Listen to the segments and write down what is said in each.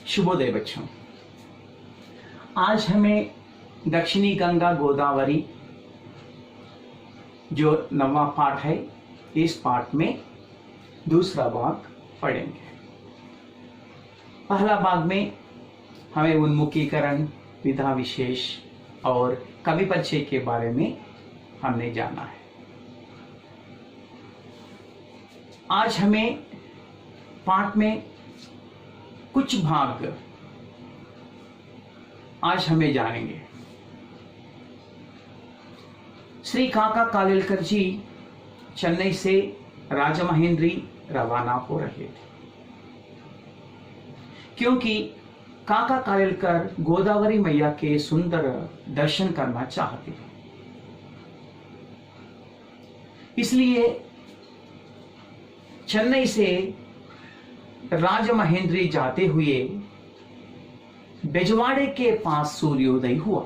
शुभोदय बच्चों, आज हमें दक्षिणी गंगा गोदावरी जो 9वां पाठ है, इस पाठ में दूसरा भाग पढ़ेंगे। पहला भाग में हमें उन्मुखीकरण, विधा विशेष और कवि परिचय के बारे में हमने जाना है। आज हमें पाठ में कुछ भाग आज हमें जानेंगे। श्री काका कालेलकर जी चेन्नई से राजमहेंद्री रवाना हो रहे थे, क्योंकि काका कालेलकर गोदावरी मैया के सुंदर दर्शन करना चाहते हैं। इसलिए चेन्नई से राजमहेंद्री जाते हुए बेजवाड़े के पास सूर्योदय हुआ।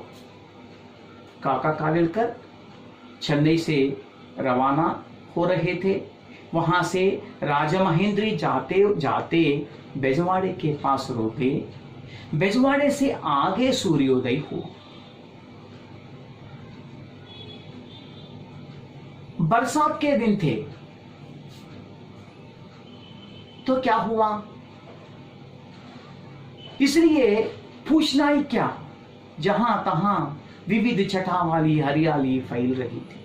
काका कालेलकर चेन्नई से रवाना हो रहे थे। वहां से राजमहेंद्री जाते जाते बेजवाड़े के पास रुके। बेजवाड़े से आगे सूर्योदय हुआ। बरसात के दिन थे, तो क्या हुआ, इसलिए पूछना ही क्या, जहां तहां विविध छटा वाली हरियाली फैल रही थी।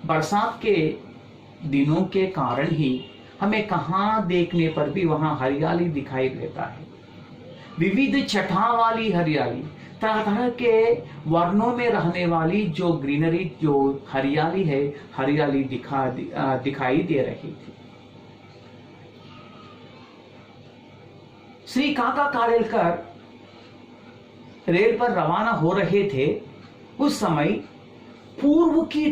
बरसात के दिनों के कारण ही हमें कहां देखने पर भी वहां हरियाली दिखाई देता है। विविध छटा वाली हरियाली, तरह तरह के वर्णों में रहने वाली जो ग्रीनरी, जो हरियाली है, हरियाली दिखाई दे रही थी। श्री काका कालेलकर रेल पर रवाना हो रहे थे। उस समय पूर्व की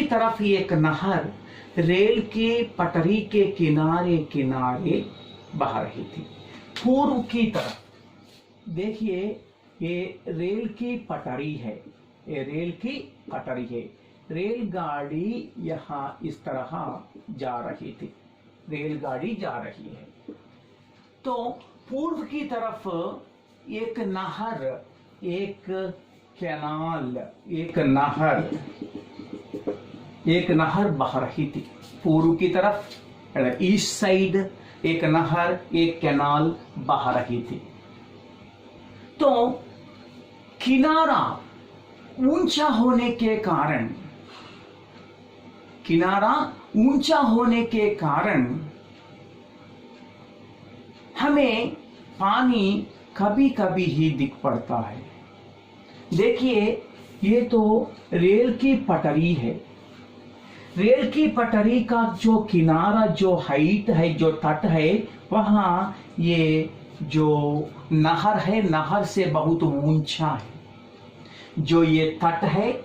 तरफ एक नहर रेल की पटरी के किनारे किनारे बह रही थी। पूर्व की तरफ देखिए, ये रेल की पटरी है, ये रेल की पटरी है। रेलगाड़ी यहां इस तरह जा रही थी, रेलगाड़ी जा रही है। तो पूर्व की तरफ एक नहर, एक कैनाल, एक नहर बह रही थी। पूर्व की तरफ ईस्ट साइड एक नहर, एक कैनाल बह रही थी। तो किनारा ऊंचा होने के कारण हमें पानी कभी कभी ही दिख पड़ता है। देखिए, ये तो रेल की पटरी है। रेल की पटरी का जो किनारा, जो हाइट है, जो तट है, वहां ये जो नहर है, नहर से बहुत ऊंचा है। जो ये तट है,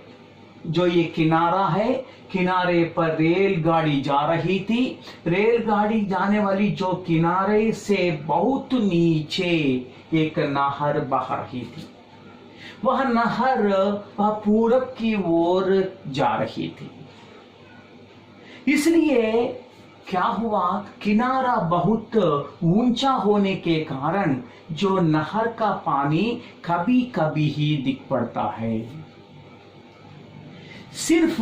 जो ये किनारा है, किनारे पर रेलगाड़ी जा रही थी। रेलगाड़ी जाने वाली जो किनारे से बहुत नीचे एक नहर बह रही थी। वह नहर पूरब की ओर जा रही थी। इसलिए क्या हुआ, किनारा बहुत ऊंचा होने के कारण जो नहर का पानी कभी कभी ही दिख पड़ता है। सिर्फ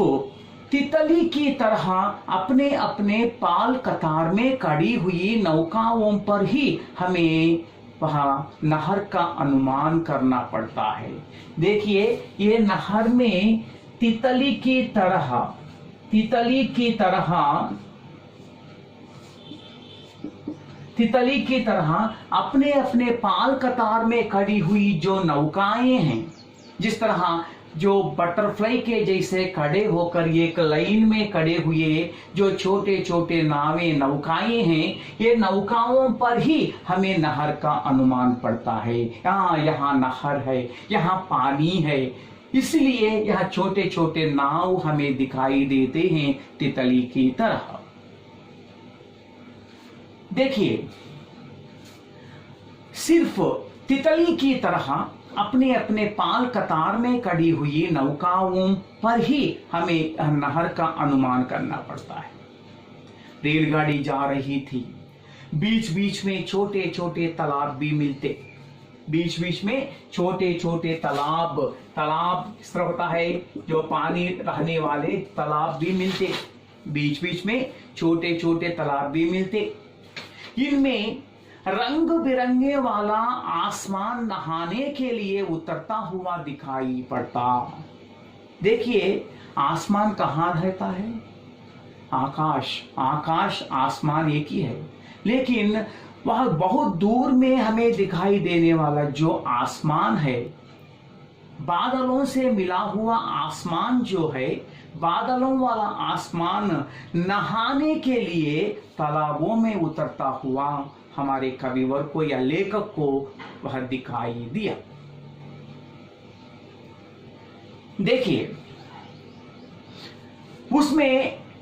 तितली की तरह अपने अपने पाल कतार में खड़ी हुई नौकाओं पर ही हमें वहां नहर का अनुमान करना पड़ता है। देखिए, ये नहर में तितली की तरह अपने अपने पाल कतार में खड़ी हुई जो नौकाएं हैं, जिस तरह जो बटरफ्लाई के जैसे खड़े होकर एक लाइन में खड़े हुए जो छोटे छोटे नावें, नौकाएं हैं, ये नौकाओं पर ही हमें नहर का अनुमान पड़ता है। यहाँ नहर है, यहाँ पानी है, इसलिए यह छोटे छोटे नाव हमें दिखाई देते हैं तितली की तरह। देखिए, सिर्फ तितली की तरह अपने अपने पाल कतार में खड़ी हुई नौकाओं पर ही हमें नहर का अनुमान करना पड़ता है। रेलगाड़ी जा रही थी, बीच बीच में छोटे छोटे तालाब भी मिलते, बीच बीच में छोटे छोटे तालाब इस तरह होता है जो पानी रहने वाले तालाब भी मिलते, बीच बीच में छोटे छोटे तालाब भी मिलते। इनमें रंग बिरंगे वाला आसमान नहाने के लिए उतरता हुआ दिखाई पड़ता। देखिए, आसमान कहाँ रहता है? आकाश आसमान एक ही है, लेकिन वह बहुत दूर में हमें दिखाई देने वाला जो आसमान है, बादलों से मिला हुआ आसमान जो है, बादलों वाला आसमान नहाने के लिए तालाबों में उतरता हुआ हमारे कविवर को या लेखक को वह दिखाई दिया। देखिए,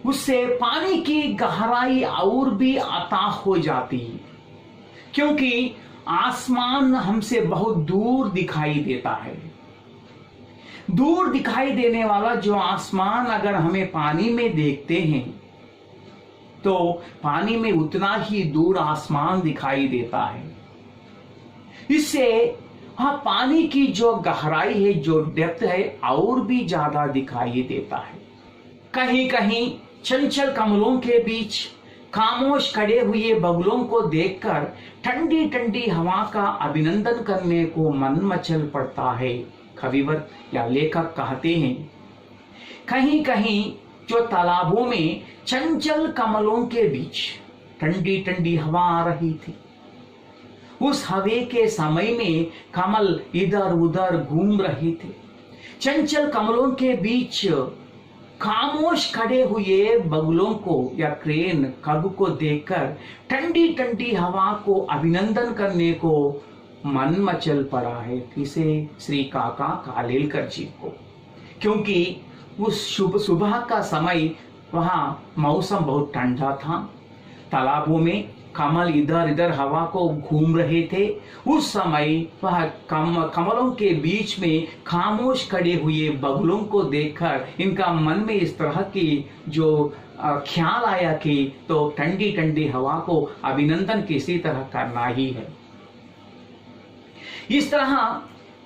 उससे पानी की गहराई और भी अता हो जाती, क्योंकि आसमान हमसे बहुत दूर दिखाई देता है। दूर दिखाई देने वाला जो आसमान अगर हमें पानी में देखते हैं तो पानी में उतना ही दूर आसमान दिखाई देता है। इससे पानी की जो गहराई है, जो डेप्थ है, और भी ज्यादा दिखाई देता है। कहीं कहीं चंचल कमलों के बीच खामोश खड़े हुए बगुलों को देखकर ठंडी ठंडी हवा का अभिनंदन करने को मन मचल पड़ता है। कविवर या लेखक कहते हैं, कहीं कहीं जो तालाबों में चंचल कमलों के बीच ठंडी ठंडी हवा आ रही थी, उस हवे के समय में कमल इधर उधर घूम रहे थे। चंचल कमलों के बीच खामोश खड़े हुए बगुलों को या क्रेन कब को देखकर ठंडी ठंडी हवा को अभिनंदन करने को मन मचल पड़ा है। किसे? श्री काका कालेलकर जी को, क्योंकि उस सुबह का समय वहां मौसम बहुत ठंडा था, तालाबों में कमल इधर इधर हवा को घूम रहे थे। उस समय वह कमलों के बीच में खामोश खड़े हुए बगुलों को देखकर इनका मन में इस तरह की जो ख्याल आया कि तो ठंडी ठंडी हवा को अभिनंदन किसी तरह करना ही है। इस तरह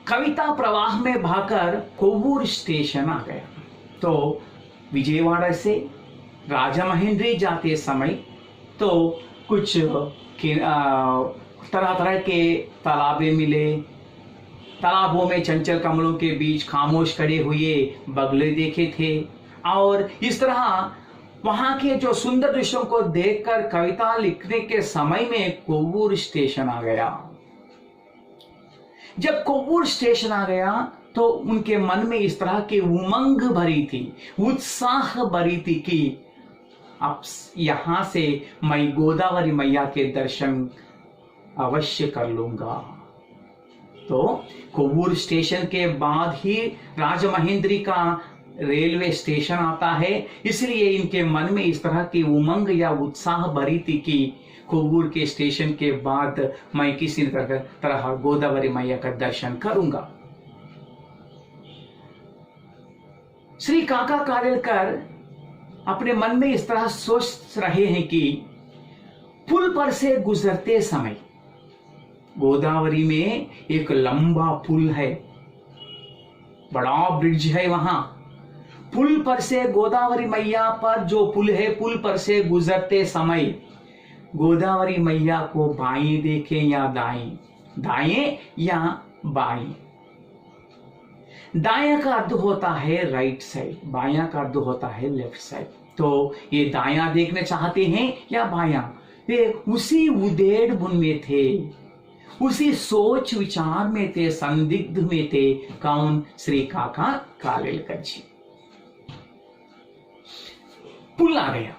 कविता प्रवाह में बहकर कोवूर स्टेशन आ गया। तो विजयवाड़ा से राजमहेंद्री जाते समय तो कुछ तरह तरह के तालाबे मिले, तालाबों में चंचल कमलों के बीच खामोश खड़े हुए बगले देखे थे, और इस तरह वहां के जो सुंदर दृश्यों को देखकर कविता लिखने के समय में कोवूर स्टेशन आ गया। जब कोवूर स्टेशन आ गया तो उनके मन में इस तरह की उमंग भरी थी, उत्साह भरी थी कि अब यहां से मैं गोदावरी मैया के दर्शन अवश्य कर लूंगा। तो कोवूर स्टेशन के बाद ही राजमहेंद्री का रेलवे स्टेशन आता है, इसलिए इनके मन में इस तरह की उमंग या उत्साह भरी थी कि कोवूर के स्टेशन के बाद मैं किसी तरह गोदावरी मैया का दर्शन करूंगा। श्री काका कालेलकर अपने मन में इस तरह सोच रहे हैं कि पुल पर से गुजरते समय गोदावरी में एक लंबा पुल है, बड़ा ब्रिज है वहां। पुल पर से गोदावरी मैया पर जो पुल है, पुल पर से गुजरते समय गोदावरी मैया को बाएं देखें या दाएं, दाएं या बाएं। दायां का अर्थ होता है राइट साइड, बायां का अर्थ होता है लेफ्ट साइड। तो ये दायां देखना चाहते हैं या बायां, ये उसी उदेड़ बुन में थे, उसी सोच विचार में थे, संदिग्ध में थे। कौन? श्री काका कालेलकर जी। पुल आ गया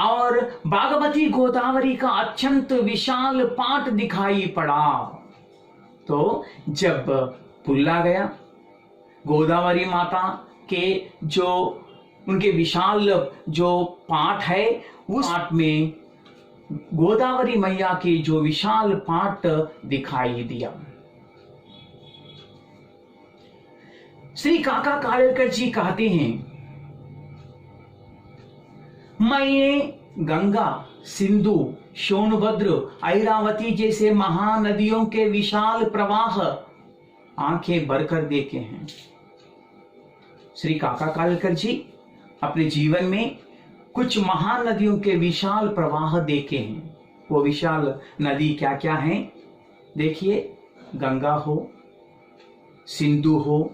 और बागमती गोदावरी का अत्यंत विशाल पाट दिखाई पड़ा। तो जब पुल आ गया, गोदावरी माता के जो उनके विशाल जो पाट है, उस पाट में गोदावरी मैया की जो विशाल पाट दिखाई दिया। श्री काका कालेलकर जी कहते हैं, मैंने गंगा, सिंधु, सोनभद्र, ऐरावती जैसे महानदियों के विशाल प्रवाह आंखें भरकर देखे हैं। श्री काका कालेलकर जी अपने जीवन में कुछ महानदियों के विशाल प्रवाह देखे हैं। वो विशाल नदी क्या क्या हैं? देखिए, गंगा हो, सिंधु हो,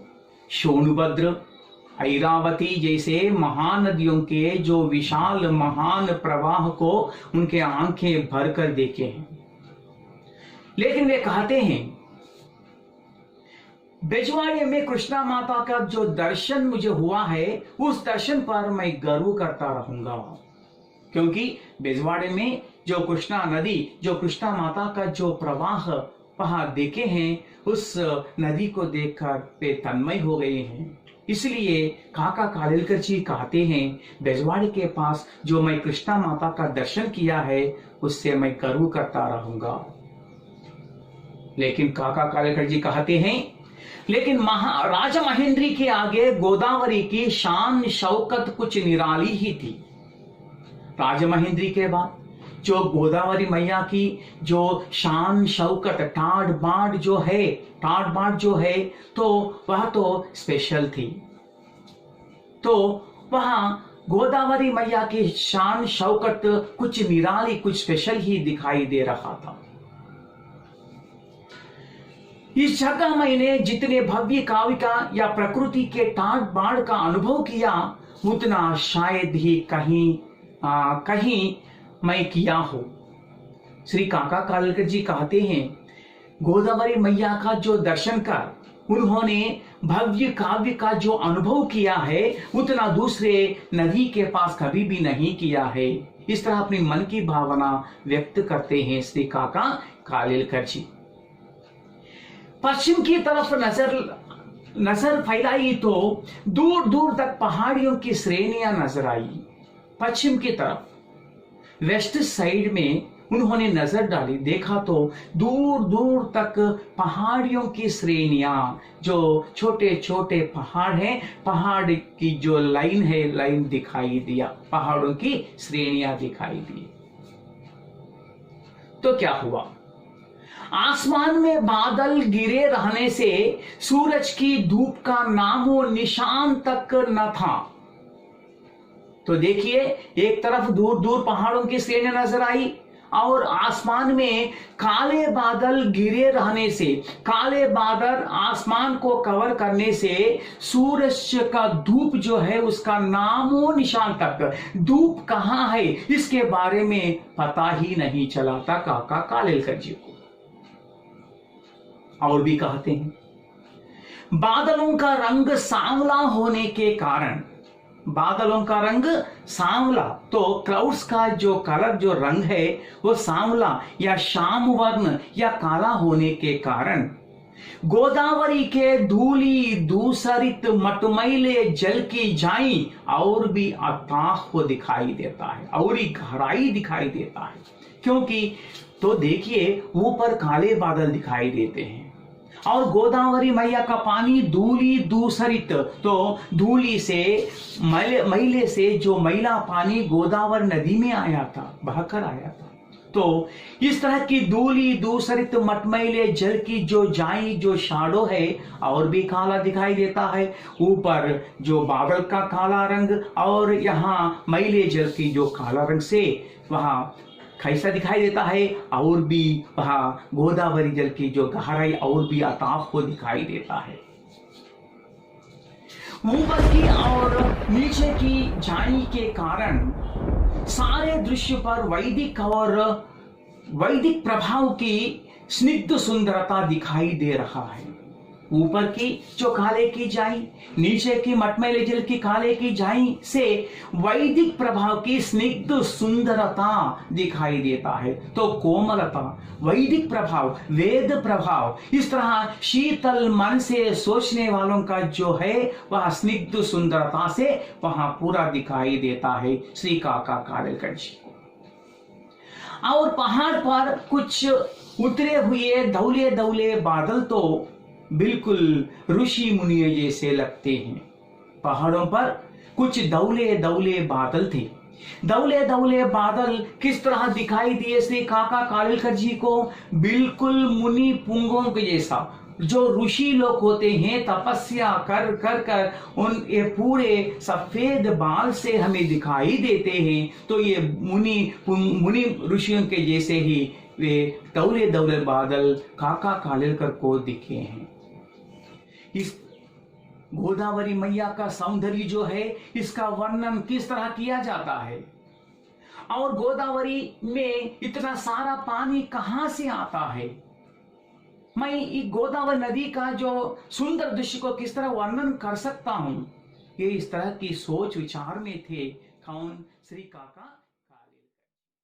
सोनभद्र, ऐरावती जैसे महानदियों के जो विशाल महान प्रवाह को उनके आंखें भरकर देखे हैं। लेकिन वे कहते हैं, बेजवाड़े में कृष्णा माता का जो दर्शन मुझे हुआ है, उस दर्शन पर मैं गर्व करता रहूंगा, क्योंकि बेजवाड़े में जो कृष्णा नदी, जो कृष्णा माता का जो प्रवाह वहां देखे हैं, उस नदी को देखकर वे तन्मय हो गए हैं। इसलिए काका कालेलकर जी कहते हैं, बेजवाड़े के पास जो मैं कृष्णा माता का दर्शन किया है, उससे मैं गर्व करता रहूंगा। लेकिन काका कालेलकर जी कहते हैं, लेकिन राजा महेंद्री के आगे गोदावरी की शान शौकत कुछ निराली ही थी। राजा महेंद्री के बाद जो गोदावरी मैया की जो शान शौकत टाड़ बाड़ जो है तो वह तो स्पेशल थी। तो वहां गोदावरी मैया की शान शौकत कुछ निराली, कुछ स्पेशल ही दिखाई दे रहा था। इस जगह मैंने जितने भव्य काव्य या प्रकृति के टाड़ बाड़ का अनुभव किया, उतना शायद ही कहीं मैं किया हो। श्री काका कालेलकर जी कहते हैं, गोदावरी मैया का जो दर्शन कर उन्होंने भव्य काव्य का जो अनुभव किया है, उतना दूसरे नदी के पास कभी भी नहीं किया है। इस तरह अपनी मन की भावना व्यक्त करते हैं श्री काका कालेलकर जी। पश्चिम की तरफ नजर फैलाई तो दूर दूर तक पहाड़ियों की श्रेणियां नजर आई। पश्चिम की तरफ वेस्ट साइड में उन्होंने नजर डाली, देखा तो दूर दूर तक पहाड़ियों की श्रेणियां, जो छोटे छोटे पहाड़ हैं, पहाड़ की जो लाइन है, लाइन दिखाई दिया, पहाड़ों की श्रेणियां दिखाई दी। तो क्या हुआ? आसमान में बादल गिरे रहने से सूरज की धूप का नामो निशान तक न था। तो देखिए, एक तरफ दूर दूर पहाड़ों की श्रेणियां नजर आई और आसमान में काले बादल गिरे रहने से, काले बादल आसमान को कवर करने से सूरज का धूप जो है उसका नामो निशान तक, धूप कहां है इसके बारे में पता ही नहीं चला था काका कालेलकर जी को। और भी कहते हैं, बादलों का रंग सांवला होने के कारण, बादलों का रंग सांवला, तो क्लाउड्स का जो कलर, जो रंग है वो सांवला या शाम वर्ण या काला होने के कारण गोदावरी के धूली दूसरित मटमैले जल की जाई और भी अथाह को दिखाई देता है, और ही गहराई दिखाई देता है। क्योंकि तो देखिए, ऊपर काले बादल दिखाई देते हैं और गोदावरी मैया का पानी धूली दूसरित, तो धूली से, मैले से जो मैला पानी गोदावरी नदी में आया था, बहकर आया था। तो इस तरह की धूली दूसरित मटमैले जल की जो जाई, जो शाडो है, और भी काला दिखाई देता है। ऊपर जो बादल का काला रंग और यहाँ मैले जल की जो काला रंग से वहां कैसा दिखाई देता है, और भी वहां गोदावरी जल की जो गहराई और भी अताफ को दिखाई देता है। ऊपर की और नीचे की जाई के कारण सारे दृश्य पर वैदिक प्रभाव की स्निग्ध सुंदरता दिखाई दे रहा है। ऊपर की जो काले की जाई, नीचे की मटमैले जल की काले की जाई से वैदिक प्रभाव की स्निग्ध सुंदरता दिखाई देता है। तो कोमलता, वैदिक प्रभाव, वेद प्रभाव, इस तरह शीतल मन से सोचने वालों का जो है वह स्निग्ध सुंदरता से वहां पूरा दिखाई देता है श्री काका कालेलकर जी को। और पहाड़ पर कुछ उतरे हुए धौले धौले बादल तो बिल्कुल ऋषि मुनियों जैसे लगते हैं। पहाड़ों पर कुछ धौले धौले बादल थे। धौले धौले बादल किस तरह दिखाई दिए श्री काका कालेलकर जी को? बिल्कुल मुनि पुंगों के जैसा। जो ऋषि लोग होते हैं तपस्या कर कर कर उन ये पूरे सफेद बाल से हमें दिखाई देते हैं, तो ये मुनि ऋषियों के जैसे ही वे धौले धौले बादल काका कालेलकर को दिखे हैं। इस गोदावरी मैया का सौंदर्य जो है, इसका वर्णन किस तरह किया जाता है? और गोदावरी में इतना सारा पानी कहां से आता है? मैं इस गोदावरी नदी का जो सुंदर दृश्य को किस तरह वर्णन कर सकता हूं? ये इस तरह की सोच विचार में थे कौन? श्री काका